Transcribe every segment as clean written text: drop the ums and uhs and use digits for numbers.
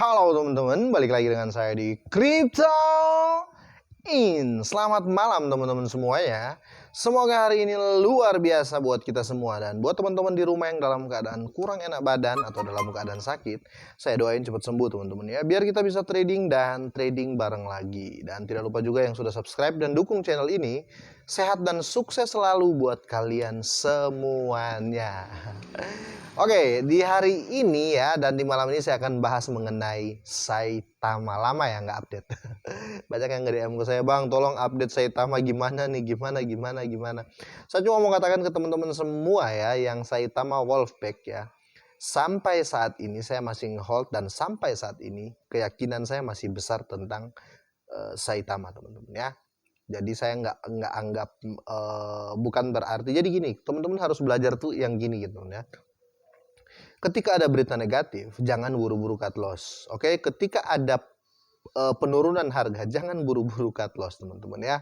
Halo teman-teman, balik lagi dengan saya di Crypto In. Selamat malam teman-teman semuanya. Semoga hari ini luar biasa buat kita semua. Dan buat teman-teman di rumah yang dalam keadaan kurang enak badan atau dalam keadaan sakit, saya doain cepat sembuh teman-teman ya, biar kita bisa trading dan trading bareng lagi. Dan tidak lupa juga yang sudah subscribe dan dukung channel ini. Sehat dan sukses selalu buat kalian semuanya. Oke, di hari ini ya dan di malam ini saya akan bahas mengenai Saitama. Lama ya nggak update. Banyak yang nge-DM ke saya, "Bang, tolong update Saitama gimana nih? Gimana?" Saya cuma mau katakan ke teman-teman semua ya, yang Saitama Wolfpack ya. Sampai saat ini saya masih hold dan sampai saat ini keyakinan saya masih besar tentang Saitama teman-teman ya. Jadi saya nggak anggap bukan berarti. Jadi gini, teman-teman harus belajar tuh yang gini gitu ya. Ketika ada berita negatif, jangan buru-buru cut loss. Oke, ketika ada penurunan harga, jangan buru-buru cut loss teman-teman ya.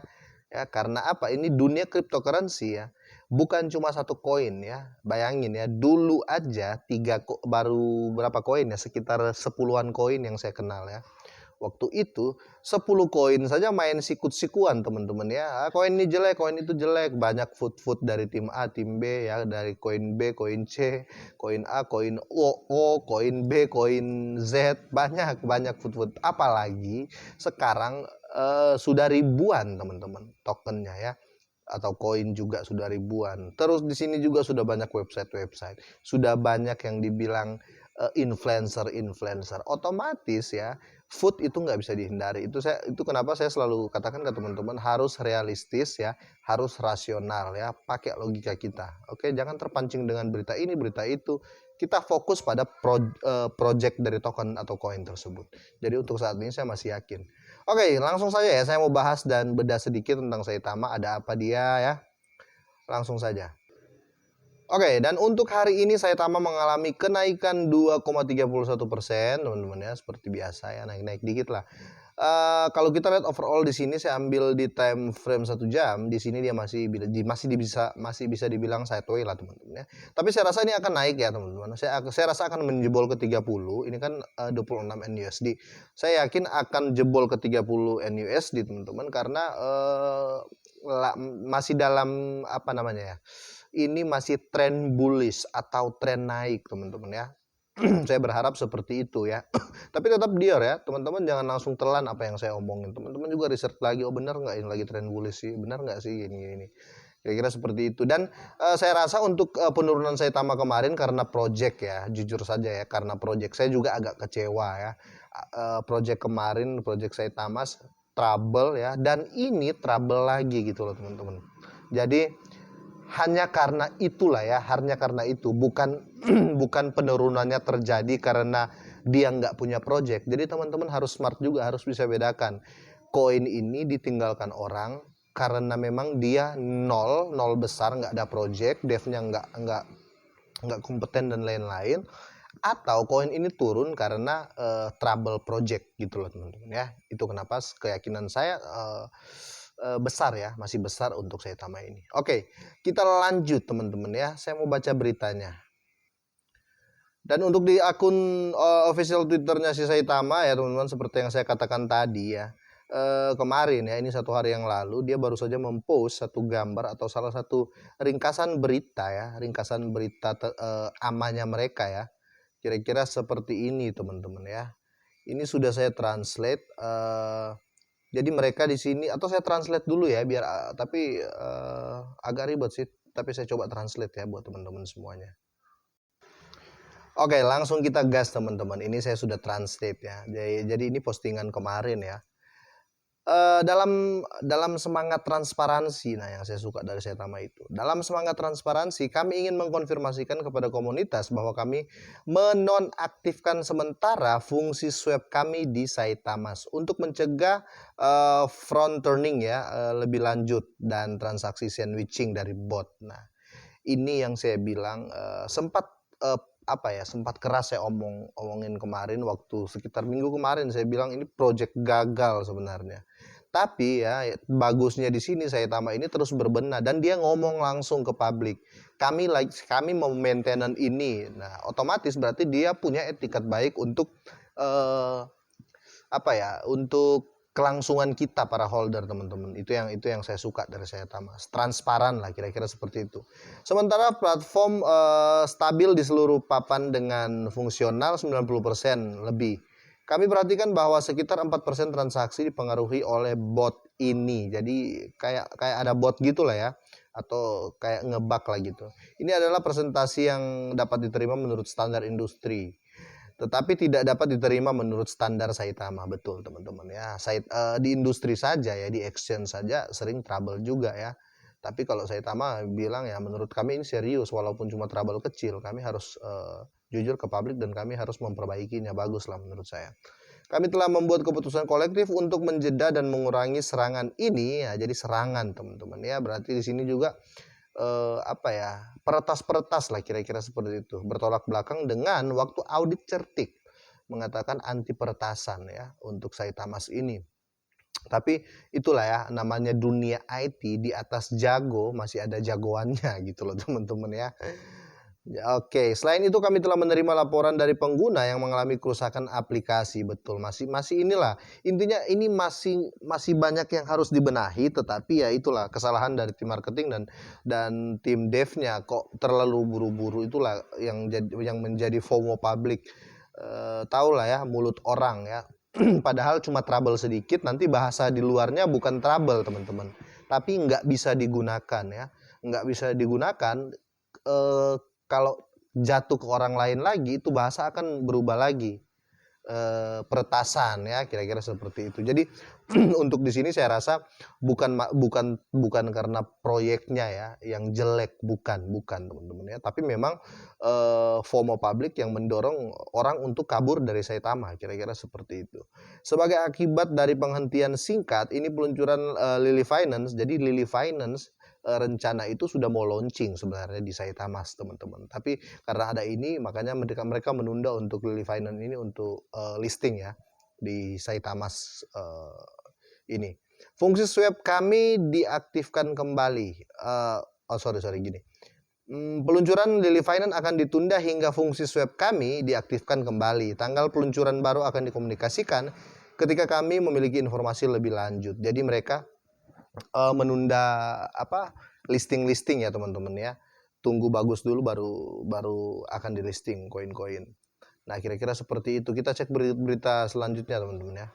Ya, karena apa? Ini dunia cryptocurrency ya. Bukan cuma satu koin ya. Bayangin ya, dulu aja baru berapa koin ya? Sekitar 10-an koin yang saya kenal ya. Waktu itu 10 koin saja main sikut-sikuan teman-teman ya. Koin ini jelek, koin itu jelek. Banyak food dari tim A, tim B ya. Dari koin B, koin C, koin A, koin O, koin B, koin Z. Banyak food. Apalagi sekarang sudah ribuan teman-teman tokennya ya. Atau koin juga sudah ribuan. Terus di sini juga sudah banyak website. Sudah banyak yang dibilang influencer. Otomatis ya, food itu nggak bisa dihindari. Itu kenapa saya selalu katakan ke teman-teman harus realistis ya, harus rasional ya, pakai logika kita. Oke, jangan terpancing dengan berita ini, berita itu. Kita fokus pada project dari token atau koin tersebut. Jadi untuk saat ini saya masih yakin. Oke, langsung saja ya, saya mau bahas dan bedah sedikit tentang Saitama, ada apa dia ya. Langsung saja. Oke, dan untuk hari ini Saitama mengalami kenaikan 2,31%, teman-teman ya, seperti biasa ya, naik-naik dikit lah. Kalau kita lihat overall di sini, saya ambil di time frame 1 jam, di sini dia masih bisa dibilang sideways lah teman-teman ya. Tapi saya rasa ini akan naik ya teman-teman. Saya rasa akan menjebol ke 30. Ini kan 26 NUSD. Saya yakin akan jebol ke 30 NUSD teman-teman, karena masih dalam apa namanya ya? Ini masih tren bullish atau tren naik teman-teman ya. Saya berharap seperti itu ya. Tapi tetap dior ya teman-teman, jangan langsung telan apa yang saya omongin. Teman-teman juga research lagi, oh benar nggak ini lagi tren bullish sih, benar nggak sih ini. Kira-kira seperti itu. Dan saya rasa untuk penurunan Saitama kemarin karena project ya, jujur saja ya, karena project saya juga agak kecewa ya. Project kemarin, project Saitama trouble ya, dan ini trouble lagi gitu loh teman-teman. Jadi hanya karena itu bukan bukan penurunannya terjadi karena dia nggak punya project. Jadi teman-teman harus smart juga, harus bisa bedakan koin ini ditinggalkan orang karena memang dia nol besar, nggak ada project, devnya nggak kompeten dan lain-lain, atau koin ini turun karena trouble project gitu loh teman-teman ya. Itu kenapa keyakinan saya besar ya, masih besar untuk Saitama ini. Oke, kita lanjut teman-teman ya. Saya mau baca beritanya. Dan untuk di akun official Twitternya si Saitama ya teman-teman, seperti yang saya katakan tadi ya, kemarin ya, ini 1 hari yang lalu, dia baru saja mempost satu gambar atau salah satu ringkasan berita ya, amannya mereka ya. Kira-kira seperti ini teman-teman ya. Ini sudah saya translate. Jadi mereka di sini, atau saya translate dulu ya biar tapi agak ribet sih, tapi saya coba translate ya buat teman-teman semuanya. Oke, langsung kita gas teman-teman. Ini saya sudah translate ya. Jadi ini postingan kemarin ya. Dalam semangat transparansi, nah yang saya suka dari Saitama itu, dalam semangat transparansi kami ingin mengkonfirmasikan kepada komunitas bahwa kami menonaktifkan sementara fungsi swap kami di Saitama untuk mencegah front turning ya, lebih lanjut, dan transaksi sandwiching dari bot. Nah ini yang saya bilang sempat keras saya omongin kemarin, waktu sekitar minggu kemarin saya bilang ini project gagal sebenarnya. Tapi ya bagusnya di sini Saitama ini terus berbenah dan dia ngomong langsung ke publik. Kami mau maintenance ini. Nah, otomatis berarti dia punya etikat baik untuk eh, apa ya, untuk kelangsungan kita para holder teman-teman. Itu yang saya suka dari Saitama. Transparan lah kira-kira seperti itu. Sementara platform stabil di seluruh papan dengan fungsional 90% lebih. Kami perhatikan bahwa sekitar 4% transaksi dipengaruhi oleh bot ini. Jadi kayak ada bot gitulah ya, atau kayak ngebug lah gitu. Ini adalah presentasi yang dapat diterima menurut standar industri, tetapi tidak dapat diterima menurut standar Saitama. Betul teman-teman ya. Di industri saja ya, di exchange saja sering trouble juga ya. Tapi kalau Saitama bilang ya, menurut kami ini serius, walaupun cuma trouble kecil, kami harus jujur ke publik dan kami harus memperbaikinya. Bagus lah menurut saya. Kami telah membuat keputusan kolektif untuk menjeda dan mengurangi serangan ini ya. Jadi serangan teman-teman ya, berarti di sini juga apa ya, peretas-peretas lah kira-kira seperti itu, bertolak belakang dengan waktu audit certik mengatakan anti peretasan ya untuk Saitamas ini. Tapi itulah ya, namanya dunia IT, di atas jago masih ada jagoannya gitu loh teman-teman ya. Ya, oke, selain itu kami telah menerima laporan dari pengguna yang mengalami kerusakan aplikasi. Betul, masih inilah. Intinya ini masih banyak yang harus dibenahi, tetapi ya itulah kesalahan dari tim marketing dan tim devnya, kok terlalu buru-buru. Itulah yang menjadi FOMO publik. Tahu lah ya, mulut orang ya. Padahal cuma trouble sedikit, nanti bahasa di luarnya bukan trouble teman-teman, tapi nggak bisa digunakan ya, nggak bisa digunakan. eh, Kalau jatuh ke orang lain lagi, itu bahasa akan berubah lagi, peretasan ya, kira-kira seperti itu. Jadi untuk di sini saya rasa bukan karena proyeknya ya yang jelek, bukan teman-teman ya, tapi memang FOMO publik yang mendorong orang untuk kabur dari Saitama, kira-kira seperti itu. Sebagai akibat dari penghentian singkat ini peluncuran Lily Finance. Jadi Lily Finance rencana itu sudah mau launching sebenarnya di Saitamas teman-teman, tapi karena ada ini makanya mereka menunda untuk Lily Finance ini untuk listing ya di Saitamas ini. Fungsi swap kami diaktifkan kembali. Sorry gini. Peluncuran Lily Finance akan ditunda hingga fungsi swap kami diaktifkan kembali. Tanggal peluncuran baru akan dikomunikasikan ketika kami memiliki informasi lebih lanjut. Jadi mereka menunda apa, listing ya teman-teman ya. Tunggu bagus dulu baru akan di listing koin-koin. Nah kira-kira seperti itu. Kita cek berita selanjutnya teman-teman ya.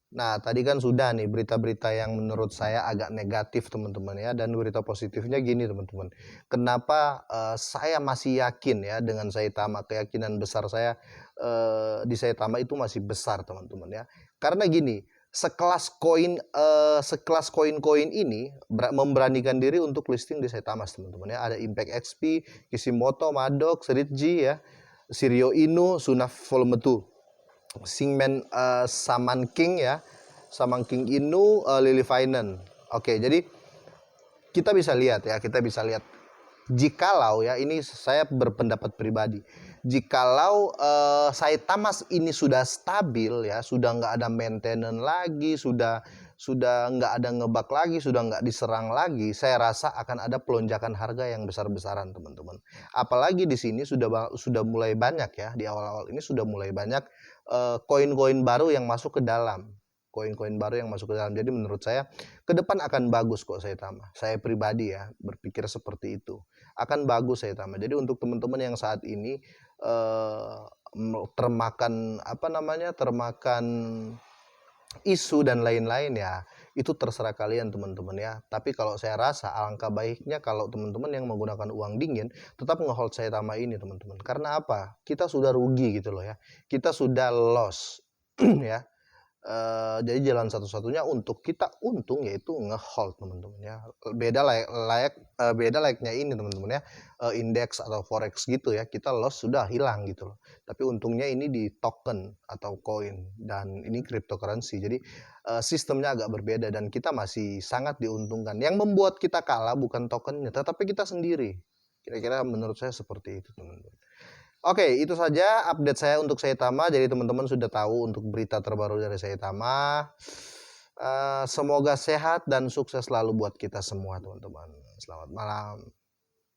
Nah tadi kan sudah nih berita-berita yang menurut saya agak negatif teman-teman ya, dan berita positifnya gini teman-teman. Kenapa saya masih yakin ya dengan Saitama, keyakinan besar saya di Saitama itu masih besar teman-teman ya. Karena gini, sekelas koin-koin ini memberanikan diri untuk listing di Saitama teman-teman ya. Ada Impact XP, Kishimoto, Maddox, Ritji ya, Sirio Inu, Sunaf Volume 2. Singman, Saman King ya, Saman King Inu, Lily Finance. Oke, jadi kita bisa lihat jikalau ya, ini saya berpendapat pribadi, jikalau Saitamas ini sudah stabil ya, sudah nggak ada maintenance lagi, sudah nggak ada ngebug lagi, sudah nggak diserang lagi, saya rasa akan ada pelonjakan harga yang besar-besaran teman-teman. Apalagi di sini sudah mulai banyak ya, di awal-awal ini sudah mulai banyak koin-koin baru yang masuk ke dalam. Jadi menurut saya ke depan akan bagus kok Saitama. Saya pribadi ya berpikir seperti itu. Akan bagus Saitama. Jadi untuk teman-teman yang saat ini termakan isu dan lain-lain ya, itu terserah kalian teman-teman ya. Tapi kalau saya rasa alangkah baiknya kalau teman-teman yang menggunakan uang dingin tetap ngehold Saitama ini teman-teman. Karena apa? Kita sudah rugi gitu loh ya. Kita sudah loss ya. Jadi jalan satu-satunya untuk kita untung yaitu ngehold teman-teman ya. Beda layaknya ini teman-teman ya, indeks atau forex gitu ya, kita loss sudah hilang gitu loh. Tapi untungnya ini di token atau koin, dan ini cryptocurrency. Jadi sistemnya agak berbeda dan kita masih sangat diuntungkan. Yang membuat kita kalah bukan tokennya, tetapi kita sendiri. Kira-kira menurut saya seperti itu teman-teman. Oke, itu saja update saya untuk Saitama. Jadi teman-teman sudah tahu untuk berita terbaru dari Saitama. Semoga sehat dan sukses selalu buat kita semua teman-teman. Selamat malam.